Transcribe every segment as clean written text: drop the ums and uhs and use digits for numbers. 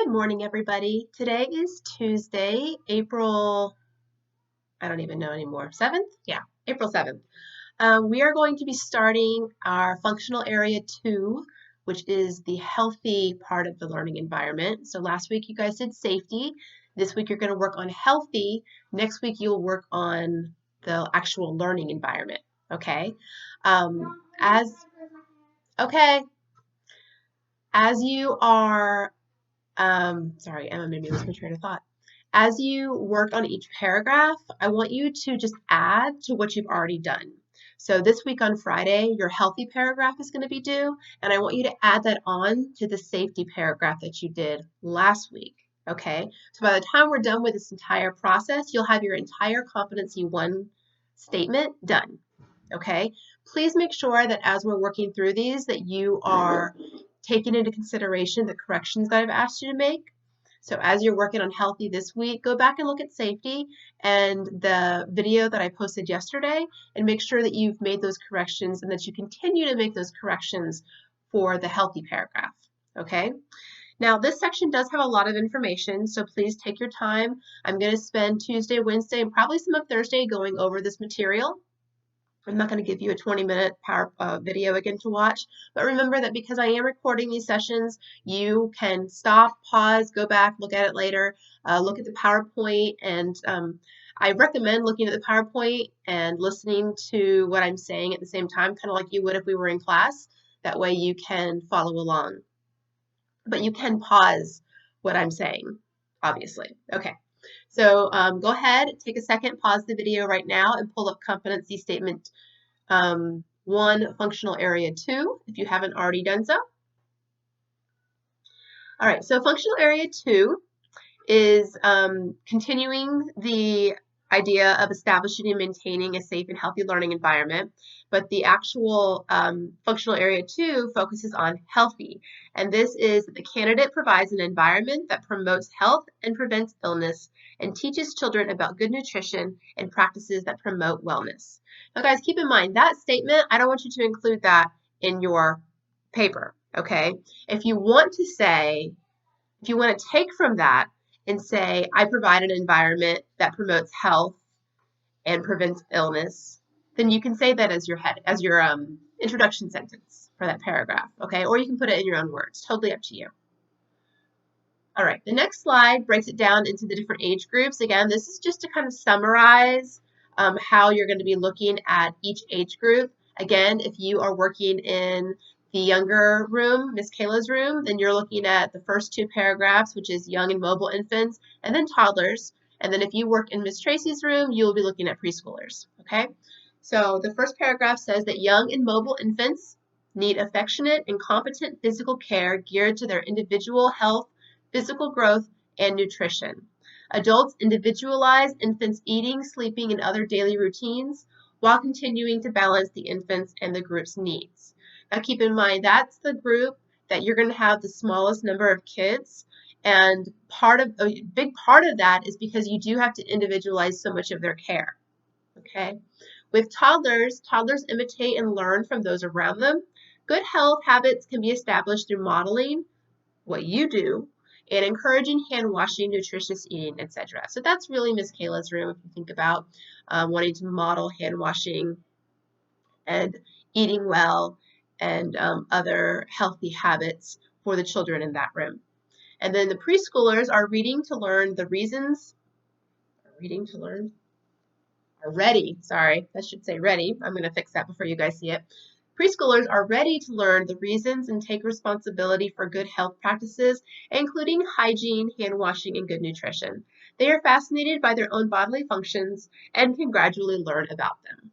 Good morning, everybody. Today is Tuesday, April, I don't even know anymore, 7th? Yeah, April 7th. We are going to be starting our functional area 2, which is the healthy part of the learning environment. So last week you guys did safety. This week you're going to work on healthy. Next week you'll work on the actual learning environment, okay? Okay, as you are sorry, Emma made me lose my train of thought. As you work on each paragraph, I want you to just add to what you've already done. So this week on Friday, your healthy paragraph is going to be due, and I want you to add that on to the safety paragraph that you did last week. Okay, so by the time we're done with this entire process, you'll have your entire Competency 1 statement done. Okay, please make sure that as we're working through these that you are taking into consideration the corrections that I've asked you to make. So as you're working on healthy this week, go back and look at safety and the video that I posted yesterday and make sure that you've made those corrections and that you continue to make those corrections for the healthy paragraph, okay? Now this section does have a lot of information, so please take your time. I'm going to spend Tuesday, Wednesday, and probably some of Thursday going over this material. I'm not going to give you a 20-minute video again to watch, but remember that because I am recording these sessions, you can stop, pause, go back, look at it later, look at the PowerPoint, and I recommend looking at the PowerPoint and listening to what I'm saying at the same time, kind of like you would if we were in class. That way you can follow along. But you can pause what I'm saying, obviously. Okay. So go ahead, take a second, pause the video right now, and pull up competency statement 1, functional area 2, if you haven't already done so. All right, so functional area 2 is continuing the idea of establishing and maintaining a safe and healthy learning environment, but the actual functional area 2 focuses on healthy, and this is that the candidate provides an environment that promotes health and prevents illness and teaches children about good nutrition and practices that promote wellness. Now guys, keep in mind that statement, I don't want you to include that in your paper, okay? If you want to take from that and say, I provide an environment that promotes health and prevents illness, then you can say that as your introduction sentence for that paragraph, okay? Or you can put it in your own words, totally up to you. All right, the next slide breaks it down into the different age groups. Again, this is just to kind of summarize how you're going to be looking at each age group. Again, if you are working in the younger room, Miss Kayla's room, then you're looking at the first 2 paragraphs, which is young and mobile infants, and then toddlers. And then if you work in Miss Tracy's room, you'll be looking at preschoolers, okay? So the first paragraph says that young and mobile infants need affectionate and competent physical care geared to their individual health, physical growth, and nutrition. Adults individualize infants' eating, sleeping, and other daily routines while continuing to balance the infant's and the group's needs. Now keep in mind that's the group that you're going to have the smallest number of kids, and a big part of that is because you do have to individualize so much of their care. Okay? With toddlers imitate and learn from those around them. Good health habits can be established through modeling what you do and encouraging hand washing, nutritious eating, etc. So that's really Miss Kayla's room if you think about wanting to model hand washing and eating well and other healthy habits for the children in that room. And then the preschoolers are ready to learn, I should say ready. I'm going to fix that before you guys see it. Preschoolers are ready to learn the reasons and take responsibility for good health practices, including hygiene, hand washing, and good nutrition. They are fascinated by their own bodily functions and can gradually learn about them.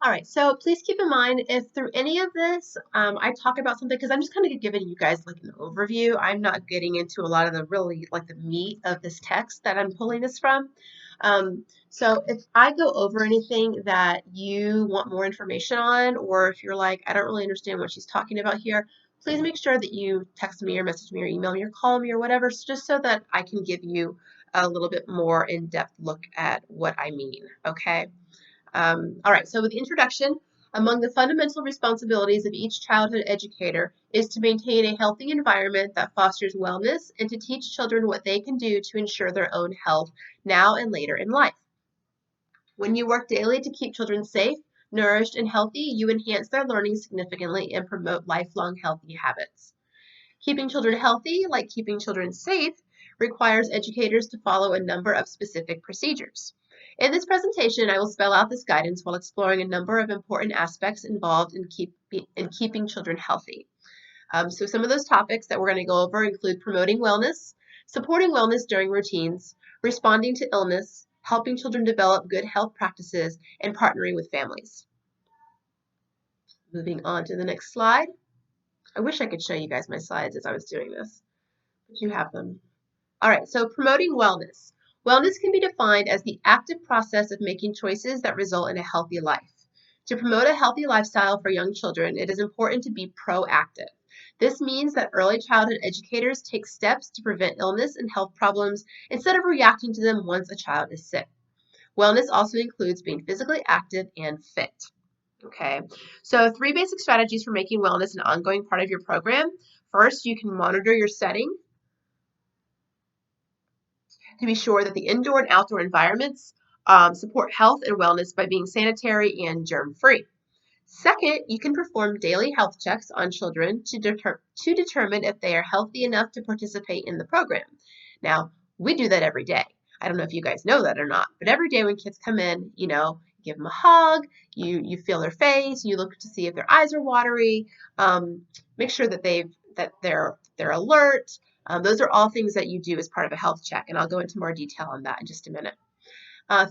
All right, so please keep in mind if through any of this I talk about something, because I'm just kind of giving you guys like an overview. I'm not getting into a lot of the really like the meat of this text that I'm pulling this from. So if I go over anything that you want more information on, or if you're like, I don't really understand what she's talking about here, please make sure that you text me or message me or email me or call me or whatever, just so that I can give you a little bit more in-depth look at what I mean, okay? All right, so with the introduction, Among the fundamental responsibilities of each childhood educator is to maintain a healthy environment that fosters wellness and to teach children what they can do to ensure their own health now and later in life. When you work daily to keep children safe, nourished, and healthy, you enhance their learning significantly and promote lifelong healthy habits. Keeping children healthy, like keeping children safe, requires educators to follow a number of specific procedures. In this presentation, I will spell out this guidance while exploring a number of important aspects involved in keeping children healthy. So some of those topics that we're going to go over include promoting wellness, supporting wellness during routines, responding to illness, helping children develop good health practices, and partnering with families. Moving on to the next slide. I wish I could show you guys my slides as I was doing this, but you have them. All right, so promoting wellness. Wellness can be defined as the active process of making choices that result in a healthy life. To promote a healthy lifestyle for young children, it is important to be proactive. This means that early childhood educators take steps to prevent illness and health problems instead of reacting to them once a child is sick. Wellness also includes being physically active and fit. Okay, so 3 basic strategies for making wellness an ongoing part of your program. First, you can monitor your setting to be sure that the indoor and outdoor environments support health and wellness by being sanitary and germ-free. Second, you can perform daily health checks on children to determine if they are healthy enough to participate in the program. Now, we do that every day. I don't know if you guys know that or not, but every day when kids come in, you know, give them a hug, you feel their face, you look to see if their eyes are watery, make sure that they're alert. Those are all things that you do as part of a health check, and I'll go into more detail on that in just a minute.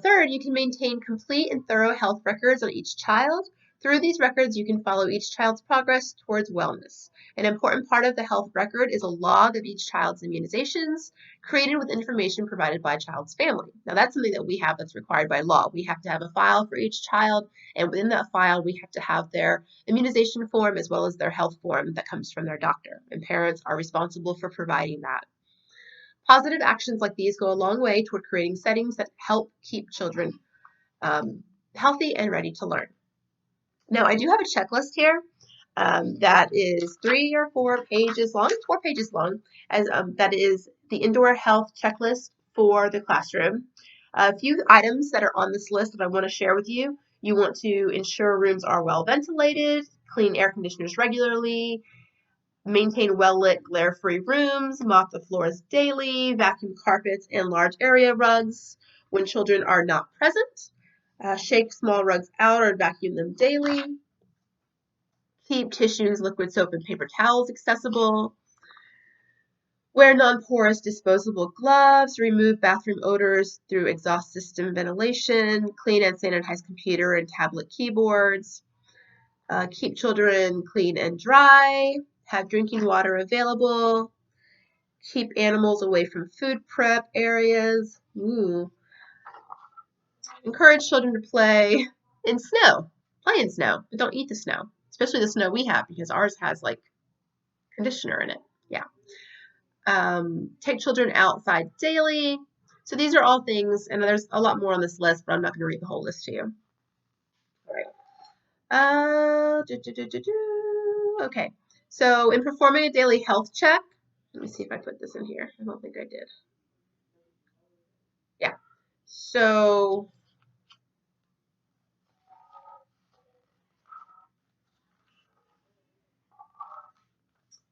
Third, you can maintain complete and thorough health records on each child. Through these records, you can follow each child's progress towards wellness. An important part of the health record is a log of each child's immunizations, created with information provided by a child's family. Now, that's something that we have that's required by law. We have to have a file for each child, and within that file, we have to have their immunization form as well as their health form that comes from their doctor, and parents are responsible for providing that. Positive actions like these go a long way toward creating settings that help keep children healthy and ready to learn. Now, I do have a checklist here that is 3 or 4 pages long, 4 pages long, as that is the indoor health checklist for the classroom. A few items that are on this list that I want to share with you. You want to ensure rooms are well ventilated, clean air conditioners regularly, maintain well-lit, glare-free rooms, mop the floors daily, vacuum carpets and large area rugs when children are not present, shake small rugs out or vacuum them daily, keep tissues, liquid soap, and paper towels accessible, wear non-porous disposable gloves, remove bathroom odors through exhaust system ventilation, clean and sanitize computer and tablet keyboards, keep children clean and dry, have drinking water available, keep animals away from food prep areas. Encourage children to play in snow. Play in snow, but don't eat the snow, especially the snow we have because ours has like conditioner in it. Yeah. Take children outside daily. So these are all things, and there's a lot more on this list, but I'm not going to read the whole list to you. All right. Okay, so in performing a daily health check, let me see if I put this in here. I don't think I did. Yeah, so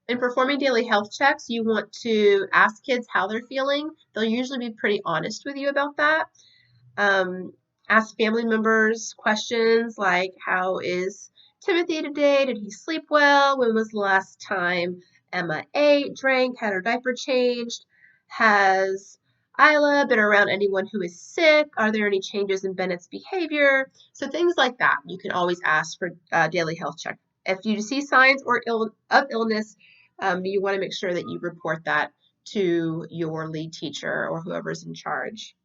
in performing daily health checks, you want to ask kids how they're feeling. They'll usually be pretty honest with you about that. Ask family members questions like, how is Timothy today? Did he sleep well? When was the last time Emma ate, drank, had her diaper changed? Has Isla been around anyone who is sick? Are there any changes in Bennett's behavior? So things like that. You can always ask for daily health check. If you see signs of illness, you want to make sure that you report that to your lead teacher or whoever's in charge.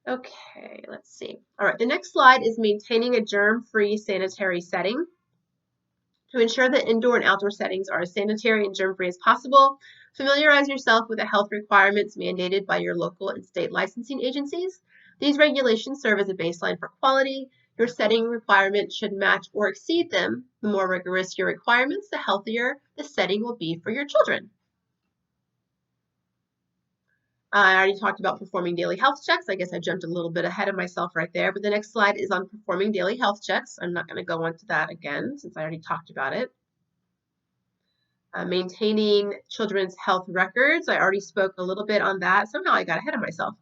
Okay, let's see. All right, the next slide is maintaining a germ-free sanitary setting. To ensure that indoor and outdoor settings are as sanitary and germ-free as possible, familiarize yourself with the health requirements mandated by your local and state licensing agencies. These regulations serve as a baseline for quality, Your setting requirements should match or exceed them. The more rigorous your requirements, the healthier the setting will be for your children. I already talked about performing daily health checks. I guess I jumped a little bit ahead of myself right there, but the next slide is on performing daily health checks. I'm not going to go into that again since I already talked about it. Maintaining children's health records. I already spoke a little bit on that. Somehow I got ahead of myself.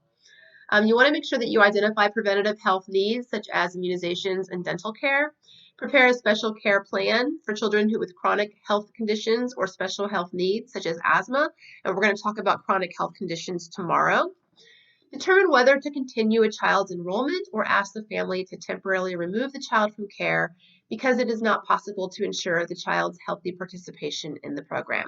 You want to make sure that you identify preventative health needs such as immunizations and dental care. Prepare a special care plan for children with chronic health conditions or special health needs such as asthma. And we're going to talk about chronic health conditions tomorrow. Determine whether to continue a child's enrollment or ask the family to temporarily remove the child from care because it is not possible to ensure the child's healthy participation in the program.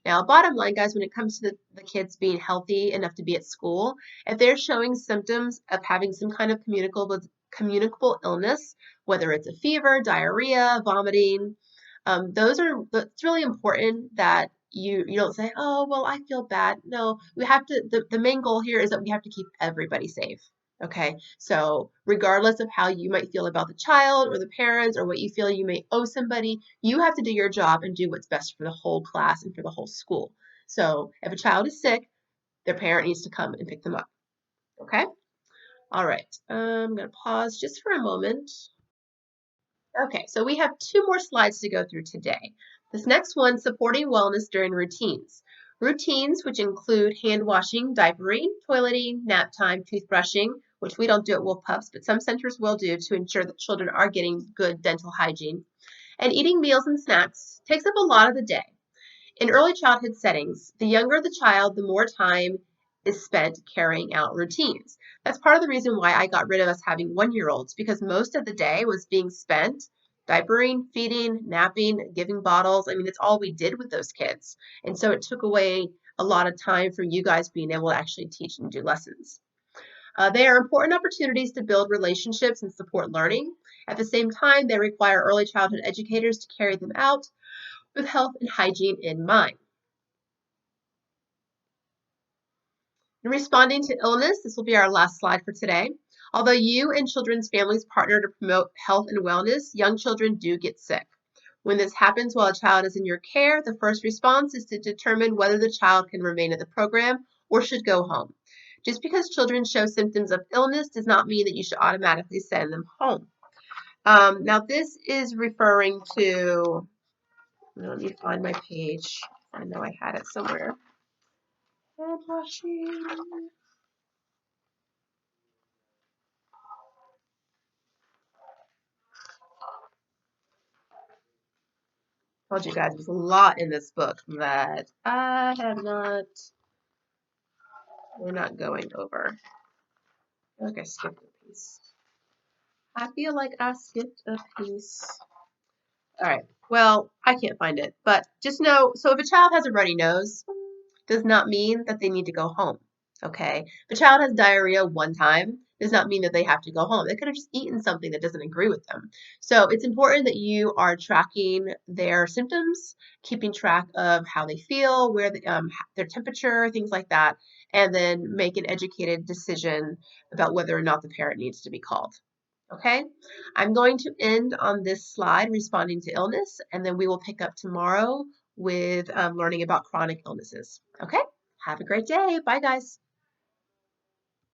Now, bottom line, guys, when it comes to the kids being healthy enough to be at school, if they're showing symptoms of having some kind of communicable illness, whether it's a fever, diarrhea, vomiting, it's really important that you don't say, oh, well, I feel bad. No, we have to, the main goal here is that we have to keep everybody safe. Okay, so regardless of how you might feel about the child or the parents or what you feel you may owe somebody, you have to do your job and do what's best for the whole class and for the whole school. So if a child is sick, their parent needs to come and pick them up. Okay, all right, I'm going to pause just for a moment. Okay, so we have 2 more slides to go through today. This next one, supporting wellness during routines. Routines, which include hand washing, diapering, toileting, nap time, toothbrushing, which we don't do at Wolf Pups, but some centers will do to ensure that children are getting good dental hygiene. And eating meals and snacks takes up a lot of the day. In early childhood settings, the younger the child, the more time is spent carrying out routines. That's part of the reason why I got rid of us having 1-year-olds, because most of the day was being spent diapering, feeding, napping, giving bottles. I mean, it's all we did with those kids. And so it took away a lot of time for you guys being able to actually teach and do lessons. They are important opportunities to build relationships and support learning. At the same time, they require early childhood educators to carry them out with health and hygiene in mind. In responding to illness, this will be our last slide for today. Although you and children's families partner to promote health and wellness, young children do get sick. When this happens while a child is in your care, the first response is to determine whether the child can remain in the program or should go home. Just because children show symptoms of illness does not mean that you should automatically send them home. Now this is referring to, let me find my page. I know I had it somewhere. Hand washing. Told you guys there's a lot in this book that we're not going over. I feel like I skipped a piece. I feel like I skipped a piece. All right, well, I can't find it, but just know, so if a child has a runny nose, does not mean that they need to go home, okay? If a child has diarrhea one time, does not mean that they have to go home. They could have just eaten something that doesn't agree with them. So it's important that you are tracking their symptoms, keeping track of how they feel, where their temperature, things like that, and then make an educated decision about whether or not the parent needs to be called. Okay, I'm going to end on this slide responding to illness, and then we will pick up tomorrow with learning about chronic illnesses. Okay, have a great day. Bye, guys.